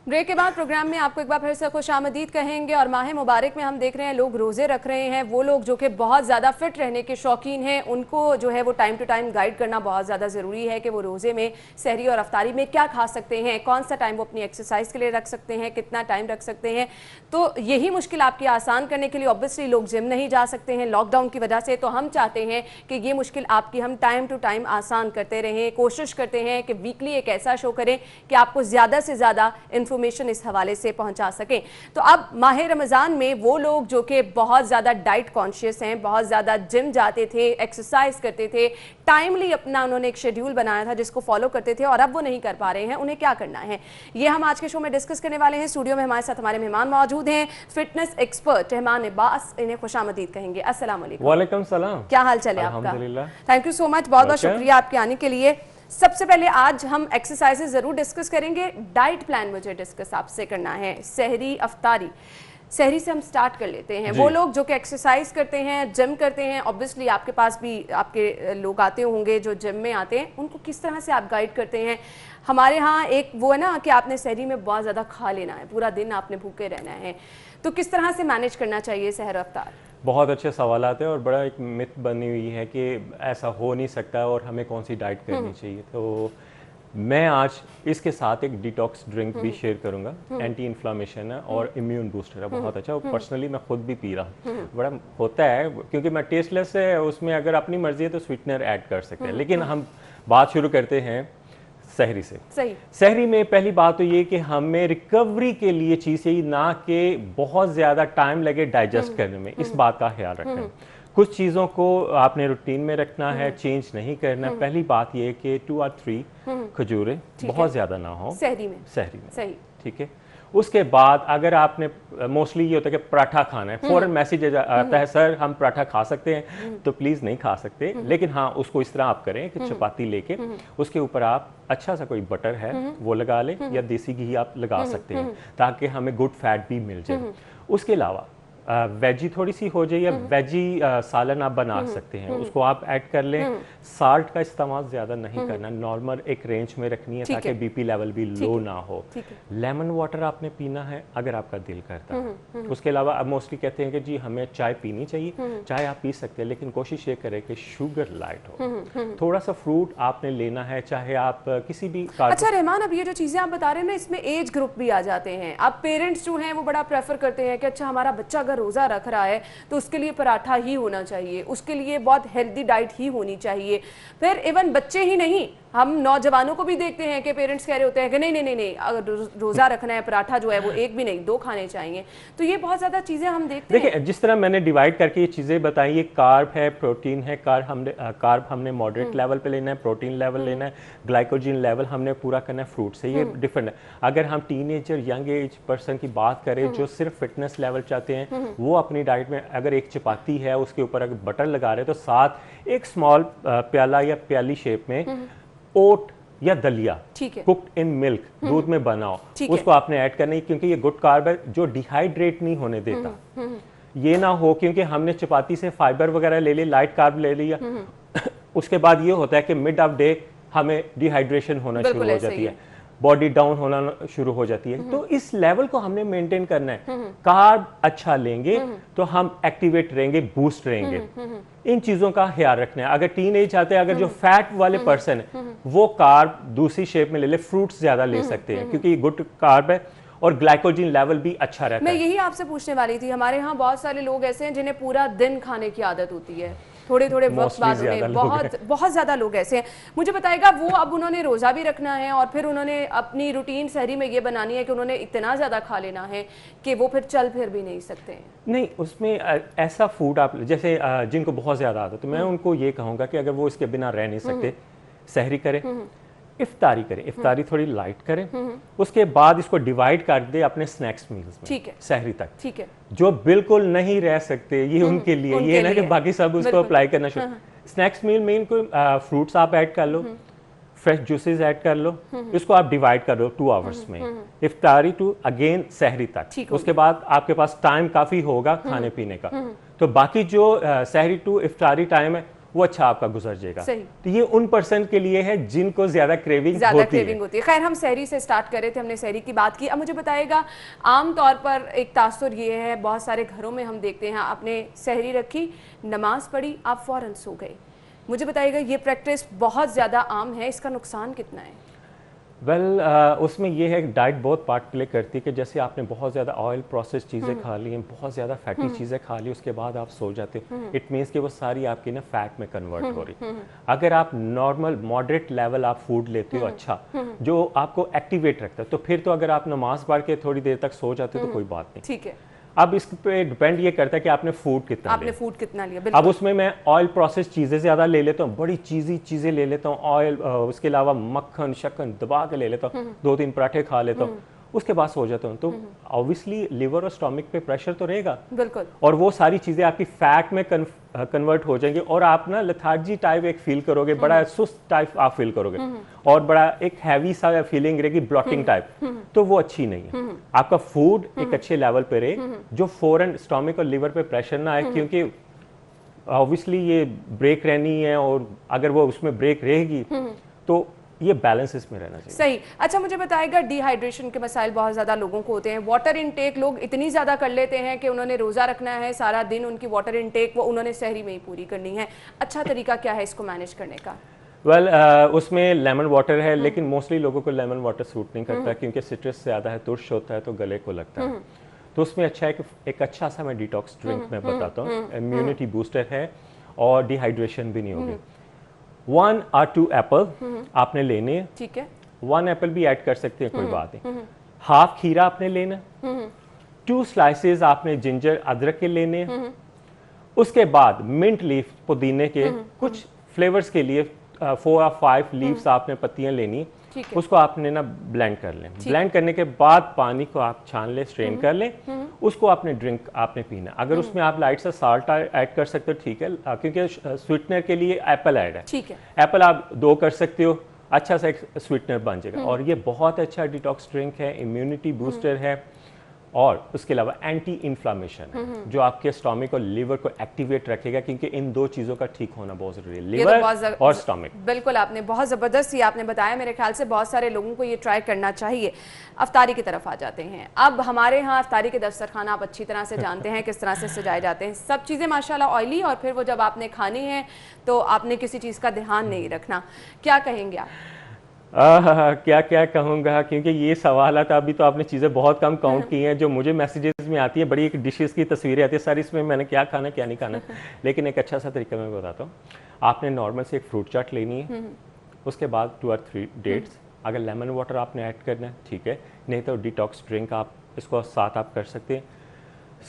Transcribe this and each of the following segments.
Break के बाद programme में आपको एक बार फिर से खुशामदीद कहेंगे। और माह मुबारक में हम देख रहे हैं लोग रोज़े रख रहे हैं। वो लोग जो कि बहुत ज़्यादा फिट रहने के शौकीन हैं, उनको जो है वो टाइम टू टाइम गाइड करना बहुत ज़्यादा ज़रूरी है कि वो रोज़े में सहरी और अफ्तारी में क्या खा सकते हैं, कौन सा टाइम वो अपनी एक्सरसाइज के लिए रख सकते हैं, कितना टाइम रख सकते हैं। तो यही मुश्किल आपकी आसान करने के लिए ऑब्वियसली लोग जिम नहीं जा सकते हैं लॉकडाउन की वजह से, तो हम चाहते हैं कि ये मुश्किल आपकी हम टाइम टू टाइम आसान करते रहें। कोशिश करते हैं कि वीकली एक ऐसा शो करें कि आपको ज़्यादा से ज़्यादा इन्फॉर्मेशन इस हवाले से पहुंचा सकें। तो अब माह रमज़ान में वो लोग जो कि बहुत ज़्यादा डाइट कॉन्शियस हैं, बहुत ज़्यादा जिम जाते थे, एक्सरसाइज करते थे, टाइमली अपना उन्होंने एक शेड्यूल बनाया था जिसको फॉलो करते थे, और अब वो नहीं कर पा रहे हैं, उन्हें क्या करना है, ये हम आज के शो में डिस्कस करने वाले हैं। स्टूडियो में हमारे साथ हमारे मेहमान मौजूद हैं, फिटनेस एक्सपर्ट रहमान अब्बास, इन्हें खुशामदीद कहेंगे। अस्सलाम वालेकुम। वालेकुम सलाम। क्या हाल चल है आपका? थैंक यू सो मच, बहुत बहुत शुक्रिया आपके आने के लिए। सबसे पहले आज हम एक्सरसाइजेज जरूर डिस्कस करेंगे, डाइट प्लान मुझे डिस्कस आपसे करना है। सहरी अफ्तारी, सहरी से हम स्टार्ट कर लेते हैं। वो लोग जो कि एक्सरसाइज करते हैं, जिम करते हैं, ऑब्वियसली आपके पास भी आपके लोग आते होंगे जो जिम में आते हैं, उनको किस तरह से आप गाइड करते हैं? हमारे यहाँ एक वो है ना कि आपने सहरी में बहुत ज़्यादा खा लेना है, पूरा दिन आपने भूखे रहना है, तो किस तरह से मैनेज करना चाहिए सहर अफ्तार? बहुत अच्छे सवाल आते हैं और बड़ा एक मिथ बनी हुई है कि ऐसा हो नहीं सकता और हमें कौन सी डाइट करनी चाहिए। तो मैं आज इसके साथ एक डिटॉक्स ड्रिंक भी शेयर करूंगा, एंटी इन्फ्लामेशन है और इम्यून बूस्टर है, बहुत अच्छा। और पर्सनली मैं खुद भी पी रहा हूँ। बड़ा होता है क्योंकि मैं टेस्टलेस है, उसमें अगर अपनी मर्जी है तो स्वीटनर ऐड कर सकते हैं। लेकिन हम बात शुरू करते हैं सहरी से। सही। सहरी में पहली बात तो ये कि हमें रिकवरी के लिए चीज़ यही ना कि बहुत ज़्यादा टाइम लगे डाइजेस्ट करने में, इस बात का ख्याल रखें। कुछ चीज़ों को आपने रूटीन में रखना है, चेंज नहीं करना। पहली बात ये कि 2 और 3 खजूरें बहुत ज़्यादा ना हो सहरी में। सही, ठीक है। उसके बाद अगर आपने मोस्टली ये होता है कि पराठा खाना है, फौरन मैसेज आता है सर हम पराठा खा सकते हैं, तो प्लीज़ नहीं खा सकते। लेकिन हाँ, उसको इस तरह आप करें कि चपाती लेके उसके ऊपर आप अच्छा सा कोई बटर है वो लगा लें, या देसी घी आप लगा सकते हैं ताकि हमें गुड फैट भी मिल जाए। उसके अलावा वेजी थोड़ी सी हो जाए, या वेजी सालन आप बना सकते हैं, उसको आप ऐड कर लें। साल्ट का इस्तेमाल ज़्यादा नहीं करना, नॉर्मल एक रेंज में रखनी है ताकि बीपी लेवल भी लो ना हो। लेमन वाटर आपने पीना है अगर आपका दिल करता है। उसके अलावा अब मोस्टली कहते हैं कि जी हमें चाय पीनी चाहिए, चाय आप पी सकते हैं, लेकिन कोशिश ये करें कि शुगर लाइट हो। थोड़ा सा फ्रूट आपने लेना है, चाहे आप किसी भी। अच्छा रहमान, अब ये जो चीज़ें आप बता रहे हैं ना, इसमें एज ग्रुप भी आ जाते हैं। अब पेरेंट्स जो हैं वो बड़ा प्रेफर करते हैं कि अच्छा हमारा बच्चा अगर रोज़ा रख रहा है तो उसके लिए पराठा ही होना चाहिए, उसके लिए बहुत हेल्दी डाइट ही होनी चाहिए। फिर इवन बच्चे ही नहीं, हम नौजवानों को भी देखते हैं कि पेरेंट्स कह रहे होते हैं कि नहीं नहीं नहीं नहीं, अगर रोज़ा रखना है पराठा जो है वो एक भी नहीं 2 खाने चाहिए। तो ये बहुत ज़्यादा चीज़ें हम देखते हैं। देखिए जिस तरह मैंने डिवाइड करके ये चीज़ें बताई, ये कार्ब है, प्रोटीन है। कार्ब हमने मॉडरेट लेवल पे लेना है, प्रोटीन लेवल लेना है, ग्लाइकोजन लेवल हमने पूरा करना है फ्रूट से। ये डिफरेंट है। अगर हम टीनेजर यंग एज पर्सन की बात करें जो सिर्फ फिटनेस लेवल चाहते हैं, वो अपनी डाइट में अगर एक चपाती है उसके ऊपर अगर बटर लगा रहे हैं, तो साथ एक स्मॉल प्याला या प्याली शेप में ओट या दलिया कुक्ड इन मिल्क, दूध में बनाओ, उसको आपने ऐड करना है, क्योंकि ये गुड कार्ब है जो डिहाइड्रेट नहीं होने देता। ये ना हो क्योंकि हमने चपाती से फाइबर वगैरह ले लिया, लाइट कार्ब ले लिया, उसके बाद ये होता है कि मिड ऑफ डे हमें डिहाइड्रेशन होना शुरू हो जाती है, बॉडी डाउन होना शुरू हो जाती है। तो इस लेवल को हमने मेंटेन करना है। कार्ब अच्छा लेंगे तो हम एक्टिवेट रहेंगे, बूस्ट रहेंगे। इन चीजों का ख्याल रखना है। अगर टीन एज आते हैं, अगर जो फैट वाले पर्सन है वो कार्ब दूसरी शेप में ले ले, फ्रूट्स ज्यादा ले सकते हैं क्योंकि ये गुड कार्ब है और ग्लाइकोजन लेवल भी अच्छा रहता है। मैं यही आपसे पूछने वाली थी, हमारे यहाँ बहुत सारे लोग ऐसे हैं जिन्हें पूरा दिन खाने की आदत होती है, थोड़े थोड़े वक्त बाद उन्हें बहुत ज़्यादा लोग ऐसे हैं। मुझे बताएगा वो अब उन्होंने रोज़ा भी रखना है और फिर उन्होंने अपनी रूटीन सहरी में ये बनानी है कि उन्होंने इतना ज़्यादा खा लेना है कि वो फिर चल फिर भी नहीं सकते हैं। नहीं, उसमें ऐसा फूड आप जैसे जिनको बहुत ज़्यादा आदत है, तो मैं उनको ये कहूँगा कि अगर वो इसके बिना रह नहीं सकते, सहरी करें, इफ्तारी करें, इफ्तारी थोड़ी लाइट करें, उसके बाद इसको डिवाइड कर दे अपने स्नैक्स मील्स में, ठीक है, सहरी तक। ठीक है। जो बिल्कुल नहीं रह सकते ये उनके लिए, ये ना कि बाकी सब उसको अप्लाई करना शुरू। स्नैक्स मील में इनको फ्रूट्स आप ऐड कर लो, फ्रेश जूसेस ऐड कर लो, इसको आप डिवाइड कर लो 2 आवर्स में, इफ्तारी टू अगेन सहरी तक। उसके बाद आपके पास टाइम काफी होगा खाने पीने का, तो बाकी जो सहरी टू इफ्तारी टाइम है वो अच्छा आपका गुजर जाएगा। सही। तो ये उन पर्सन के लिए है जिनको ज्यादा क्रेविंग होती है। खैर, हम सहरी से स्टार्ट कर रहे थे, हमने सहरी की बात की। अब मुझे बताइएगा, आम तौर पर एक तासुर ये है, बहुत सारे घरों में हम देखते हैं, आपने सहरी रखी, नमाज पढ़ी, आप फौरन सो गए। मुझे बताइएगा, ये प्रैक्टिस बहुत ज़्यादा आम है, इसका नुकसान कितना है? उसमें ये है, डाइट बहुत पार्ट प्ले करती है कि जैसे आपने बहुत ज़्यादा ऑयल प्रोसेस चीज़ें खा ली हैं, बहुत ज़्यादा फैटी चीज़ें खा ली, उसके बाद आप सो जाते हो, इट मीन्स कि वो सारी आपकी ना फैट में कन्वर्ट हो रही। अगर आप नॉर्मल मॉडरेट लेवल आप फूड लेते हो अच्छा, जो आपको एक्टिवेट रखता है, तो फिर तो अगर आप नमाज पढ़ के थोड़ी देर तक सो जाते हो तो कोई बात नहीं। ठीक है। अब इस पे डिपेंड ये करता है कि आपने फूड कितना लिया। अब उसमें मैं ऑयल प्रोसेस चीज़ें ज़्यादा ले लेता हूँ, बड़ी चीज़ें ले लेता हूँ, ऑयल, उसके अलावा मक्खन शक्कर दबा के ले लेता हूँ, 2-3 पराठे खा लेता हूँ, उसके बाद सो जाता हूँ। तो ऑब्वियसली लिवर और स्टोमक पे प्रेशर तो रहेगा, बिल्कुल, और वो सारी चीज़ें आपकी फैट में कन्वर्ट हो जाएंगी, और आप ना लेथार्जी टाइप एक फील करोगे, बड़ा सुस्त टाइप आप फील करोगे, और बड़ा एक हैवी सा फीलिंग रहेगी, ब्लॉटिंग टाइप। तो वो अच्छी नहीं है। आपका फूड एक अच्छे लेवल पे रहे, जो फौरन स्टोमक और लिवर पे प्रेशर ना आए, क्योंकि ऑब्वियसली ये ब्रेक रहनी है, और अगर वो उसमें ब्रेक रहेगी तो ये बैलेंस इसमें रहना चाहिए। सही। अच्छा, मुझे बताएगा, डिहाइड्रेशन के मसाइल बहुत ज़्यादा लोगों को होते हैं। वाटर इनटेक लोग इतनी ज़्यादा कर लेते हैं कि उन्होंने रोज़ा रखना है, सारा दिन उनकी वाटर इनटेक वो उन्होंने सहरी में ही पूरी करनी है। अच्छा तरीका क्या है इसको मैनेज करने का? उसमें लेमन वाटर है, लेकिन मोस्टली लोगों को लेमन वाटर सूट नहीं करता, क्योंकि सिट्रस ज़्यादा है, तुर्श होता है, तो गले को लगता है। तो उसमें अच्छा है कि एक अच्छा सा मैं डिटॉक्स ड्रिंक मैं बताता हूँ, इम्यूनिटी बूस्टर है और डिहाइड्रेशन भी नहीं होगी। 1 or 2 एप्पल आपने लेने हैं, ठीक है। 1 एप्पल भी ऐड कर सकते हैं, कोई बात नहीं। हाफ खीरा आपने लेना, 2 स्लाइसेस आपने जिंजर अदरक के लेने, उसके बाद मिंट लीफ पुदीने के कुछ फ्लेवर्स के लिए 4 or 5 लीव्स आपने पत्तियां लेनी, उसको आपने ना ब्लेंड कर लें। ब्लेंड करने के बाद पानी को आप छान लें, स्ट्रेन कर लें, उसको आपने ड्रिंक आपने पीना। अगर उसमें आप लाइट सा साल्ट ऐड कर सकते हो, ठीक है, क्योंकि स्वीटनर के लिए एप्पल ऐड है, ठीक है, एप्पल आप 2 कर सकते हो, अच्छा सा एक स्वीटनर बन जाएगा। और ये बहुत अच्छा डिटॉक्स ड्रिंक है, इम्यूनिटी बूस्टर है, और उसके अलावा एंटी इन्फ्लामेशन है, जो आपके स्टोमक और लिवर को एक्टिवेट रखेगा, क्योंकि इन 2 चीज़ों का ठीक होना बहुत ज़रूरी है, लिवर और स्टोमक। बिल्कुल, आपने बहुत ज़बरदस्त ही आपने बताया, मेरे ख्याल से बहुत सारे लोगों को ये ट्राई करना चाहिए। अफ्तारी की तरफ आ जाते हैं। अब हमारे यहाँ अफ्तारी के दस्तरखाना आप अच्छी तरह से जानते हैं किस तरह से सजाए जाते हैं, सब चीज़ें माशाल्लाह ऑयली, और फिर वो जब आपने खानी है तो आपने किसी चीज़ का ध्यान नहीं रखना। क्या कहेंगे आप? क्या क्या कहूँगा, क्योंकि ये सवाल था, अभी तो आपने चीज़ें बहुत कम काउंट की हैं, जो मुझे मैसेजेस में आती है, बड़ी एक डिशेस की तस्वीरें आती है सारी, इसमें मैंने क्या खाना क्या नहीं खाना। लेकिन एक अच्छा सा तरीका मैं बताता हूँ। आपने नॉर्मल से एक फ्रूट चाट लेनी है, उसके बाद 2 or 3 डेट्स, अगर लेमन वाटर आपने ऐड करना है ठीक है, नहीं तो डिटॉक्स ड्रिंक आप इसको साथ आप कर सकते हैं।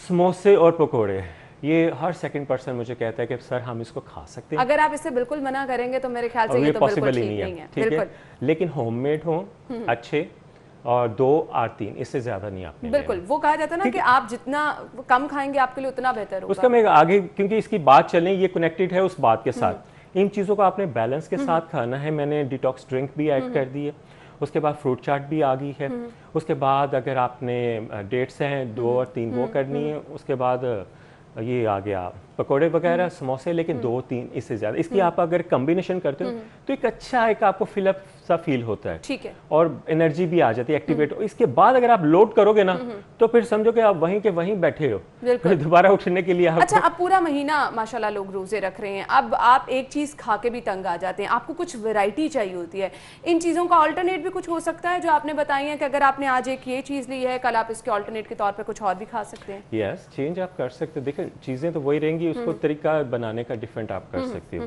समोसे और पकौड़े, ये हर सेकंड पर्सन मुझे कहता है कि सर हम इसको खा सकते हैं। अगर आप इससे बिल्कुल मना करेंगे तो मेरे ख्याल से ये तो बिल्कुल ठीक नहीं है। ठीक है, लेकिन होममेड हो अच्छे, और 2 or 3, इससे ज्यादा नहीं आपने। बिल्कुल, वो कहा जाता है ना कि आप जितना कम खाएंगे आपके लिए उतना बेहतर होगा। उसका मैं आगे, क्योंकि इसकी बात चले, ये कनेक्टेड है उस बात के साथ, इन चीज़ों को आपने बैलेंस के साथ खाना है। मैंने डिटॉक्स ड्रिंक भी ऐड कर दी है, उसके बाद फ्रूट चाट भी आ गई है, उसके बाद अगर आपने डेट्स हैं 2 or 3 वो करनी है, उसके बाद ये आ गया पकोड़े वगैरह, समोसे, लेकिन 2-3 इससे ज़्यादा। इसकी आप अगर कॉम्बिनेशन करते हो तो एक अच्छा एक आपको फिलअप सा फील होता है, ठीक है, और एनर्जी भी आ जाती है, एक्टिवेट। इसके बाद अगर आप लोड करोगे ना तो फिर समझो कि आप वहीं के वहीं बैठे हो, फिर दोबारा उठने के लिए आप। अच्छा, अब पूरा महीना माशाल्लाह लोग रोजे रख रहे हैं, अब आप एक चीज़ खा के भी तंग आ जाते हैं, आपको कुछ वैरायटी चाहिए होती है। इन चीज़ों का ऑल्टरनेट भी कुछ हो सकता है, जो आपने बताई है कि अगर आपने आज एक ये चीज़ ली है, कल आप इसके ऑल्टरनेट के तौर पर कुछ और भी खा सकते हैं। यस, चेंज आप कर सकते हो। देखिए चीज़ें तो वही रहेंगी, उसको तरीका बनाने का डिफरेंट आप कर सकते हो।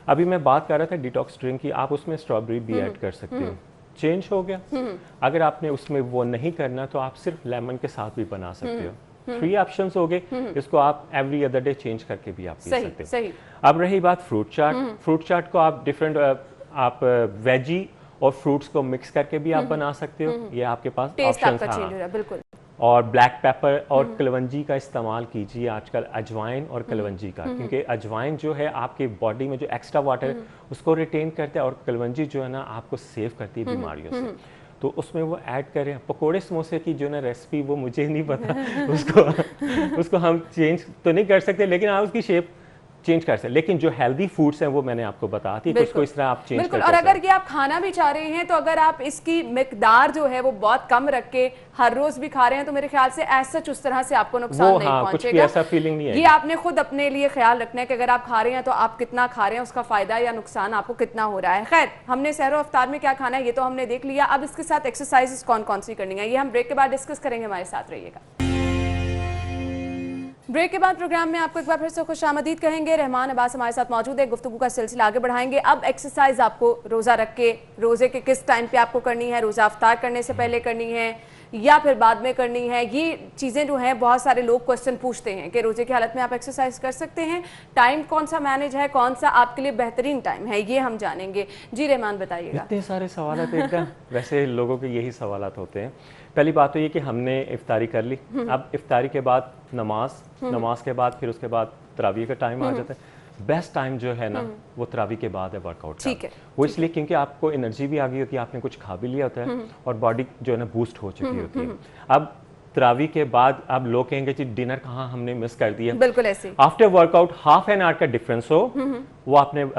अभी मैं बात कर रहा था डिटॉक्स ड्रिंक की, आप उसमें स्ट्रॉबेरी भी ऐड कर सकते हो, चेंज हो गया। अगर आपने उसमें वो नहीं करना तो आप सिर्फ लेमन के साथ भी बना सकते हो। 3 ऑप्शंस हो गए, इसको आप एवरी अदर डे चेंज करके भी आप पी सकते हो। अब रही बात फ्रूट चाट, फ्रूट चाट को आप डिफरेंट आप वेजी और फ्रूट्स को मिक्स करके भी आप बना सकते हो, ये आपके पास ऑप्शंस हैं। बिल्कुल। और ब्लैक पेपर और कलवंजी का इस्तेमाल कीजिए आजकल, अजवाइन और कलवंजी का, क्योंकि अजवाइन जो है आपके बॉडी में जो एक्स्ट्रा वाटर है उसको रिटेन करता है, और कलवंजी जो है ना आपको सेव करती है बीमारियों से, तो उसमें वो ऐड करें। पकोड़े समोसे की जो ना रेसिपी वो मुझे नहीं पता उसको हम चेंज तो नहीं कर सकते, लेकिन आप उसकी शेप चेंज कर सकते, लेकिन जो हेल्दी फूड्स हैं वो मैंने आपको बता दी, उसको इस तरह आप चेंज बिल्कुल। कर और सकते अगर ये आप खाना भी चाह रहे हैं तो अगर आप इसकी मिकदार जो है वो बहुत कम रख के हर रोज भी खा रहे हैं तो मेरे ख्याल से ऐसा उस तरह से आपको नुकसान नहीं हाँ, कुछ भी ऐसा फीलिंग नहीं है। ये आपने खुद अपने लिए ख्याल रखना है कि अगर आप खा रहे हैं तो आप कितना खा रहे हैं, उसका फायदा या नुकसान आपको कितना हो रहा है। खैर, हमने सहरो अफ्तार में क्या खाना है ये तो हमने देख लिया। अब इसके साथ एक्सरसाइजेस कौन कौन सी करनी है ये हम ब्रेक के बाद डिस्कस करेंगे, हमारे साथ रहिएगा। ब्रेक के बाद प्रोग्राम में आपको एक बार फिर से खुशामदीद कहेंगे। रहमान अब्बास हमारे साथ मौजूद है, गुफ्तगू का सिलसिला आगे बढ़ाएंगे। अब एक्सरसाइज आपको रोज़ा रख के, रोज़े के किस टाइम पे आपको करनी है, रोज़ा अफ्तार करने से पहले करनी है या फिर बाद में करनी है, ये चीज़ें जो हैं बहुत सारे लोग क्वेश्चन पूछते हैं कि रोज़े की हालत में आप एक्सरसाइज कर सकते हैं, टाइम कौन सा मैनेज है, कौन सा आपके लिए बेहतरीन टाइम है, ये हम जानेंगे। जी रहमान बताइएगा। इतने सारे सवाल एकदम वैसे लोगों के यही सवाल होते हैं। पहली बात तो ये कि हमने इफ्तारी कर ली, अब इफ्तारी के बाद नमाज के बाद फिर उसके बाद तरावी का टाइम आ जाता है। बेस्ट टाइम जो है ना वो तरावी के बाद है वर्कआउट का। वो इसलिए क्योंकि आपको एनर्जी भी आ गई होती है, आपने कुछ खा भी लिया होता है और बॉडी जो है ना बूस्ट हो चुकी होती है। अब तरावी के बाद अब लोग कहेंगे जी डिनर कहाँ हमने मिस कर दिया। बिल्कुल ऐसे after workout half an hour का डिफरेंस हो वो आपने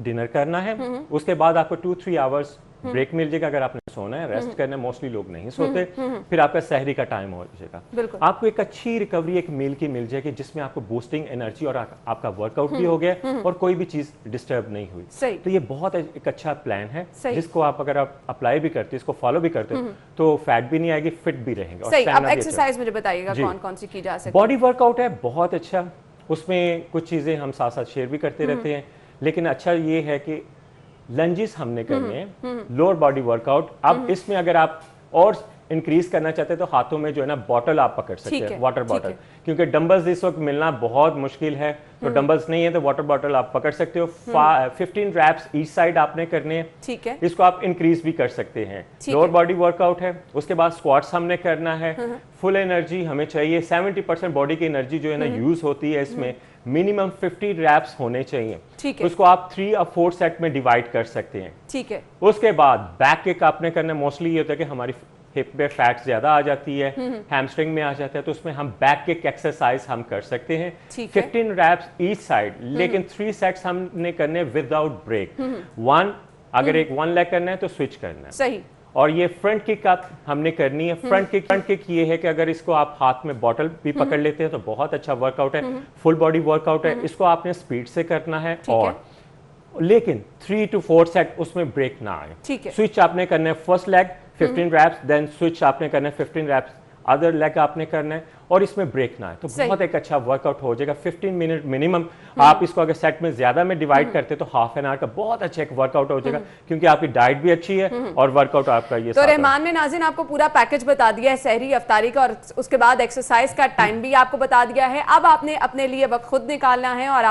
डिनर करना है, उसके बाद आपको 2-3 आवर्स ब्रेक मिल जाएगा। अगर आपने सोना है, रेस्ट करना है, मोस्टली लोग नहीं सोते, फिर आपका सहरी का टाइम हो जाएगा। आपको एक अच्छी रिकवरी एक मील की मिल जाएगी जिसमें आपको बूस्टिंग एनर्जी और आपका वर्कआउट भी हो गया और कोई भी चीज डिस्टर्ब नहीं हुई। तो ये बहुत एक अच्छा प्लान है जिसको आप अगर आप अप्लाई भी करते, इसको फॉलो भी करते तो फैट भी नहीं आएगी, फिट भी रहेंगे। सही। अब एक्सरसाइज मुझे बताइएगा कौन कौन सी की जा सकती है। बॉडी वर्कआउट है बहुत अच्छा, उसमें कुछ चीजें हम साथ साथ शेयर भी करते रहते हैं, लेकिन अच्छा ये है कि लंजेस हमने करने हैं, लोअर बॉडी वर्कआउट। अब इसमें अगर आप और इंक्रीज करना चाहते हैं तो हाथों में जो है ना बॉटल आप पकड़ सकते हैं, वाटर बॉटल, क्योंकि डंबल्स इस वक्त मिलना बहुत मुश्किल है, तो डंबल्स नहीं है तो वाटर बॉटल आप पकड़ सकते हो। 15 रैप्स ईच साइड आपने करने हैं, ठीक है। इसको आप इंक्रीज भी कर सकते हैं। लोअर बॉडी वर्कआउट है। उसके बाद स्क्वाट्स हमने करना है। फुल एनर्जी हमें चाहिए, 70% बॉडी की एनर्जी जो है ना यूज होती है इसमें, मिनिमम 50 रैप्स होने चाहिए। उसको आप 3 और 4 सेट में डिवाइड कर सकते हैं, ठीक है। उसके बाद बैक किक आपने करना, मोस्टली ये होता है कि हमारी हिप पे फैट ज्यादा आ जाती है, हैमस्ट्रिंग में आ जाता है, तो उसमें हम बैक किक एक्सरसाइज हम कर सकते हैं। 15 रैप्स ईच साइड, लेकिन 3 सेट्स हमने करने विदाउट ब्रेक। 1 अगर एक 1 लेग करना है तो स्विच करना है, सही। और ये फ्रंट किक आप हमने करनी है। फ्रंट किक ये है कि अगर इसको आप हाथ में बॉटल भी पकड़ लेते हैं तो बहुत अच्छा वर्कआउट है, फुल बॉडी वर्कआउट है। इसको आपने स्पीड से करना है, और लेकिन 3 to 4 सेट उसमें ब्रेक ना आए। स्विच आपने करना है, first leg 15 reps, then switch आपने करना है 15 रैप्स, अदर लेग आपने करना है, और इसमें ब्रेक ना है, तो बहुत एक अच्छा वर्कआउट हो जाएगा। 15 मिनट मिनिमम। आप इसको अगर सेट में ज्यादा में डिवाइड करते तो हाफ एन आवर का बहुत अच्छा एक वर्कआउट हो जाएगा, क्योंकि आपकी डाइट भी अच्छी है और वर्कआउट आपका ये। तो रहमान ने नाज़रीन आपको पूरा पैकेज बता दिया है सहरी अफ्तारी का, और उसके बाद एक्सरसाइज का टाइम भी आपको बता दिया है। अब आपने अपने लिए वक्त खुद निकालना है और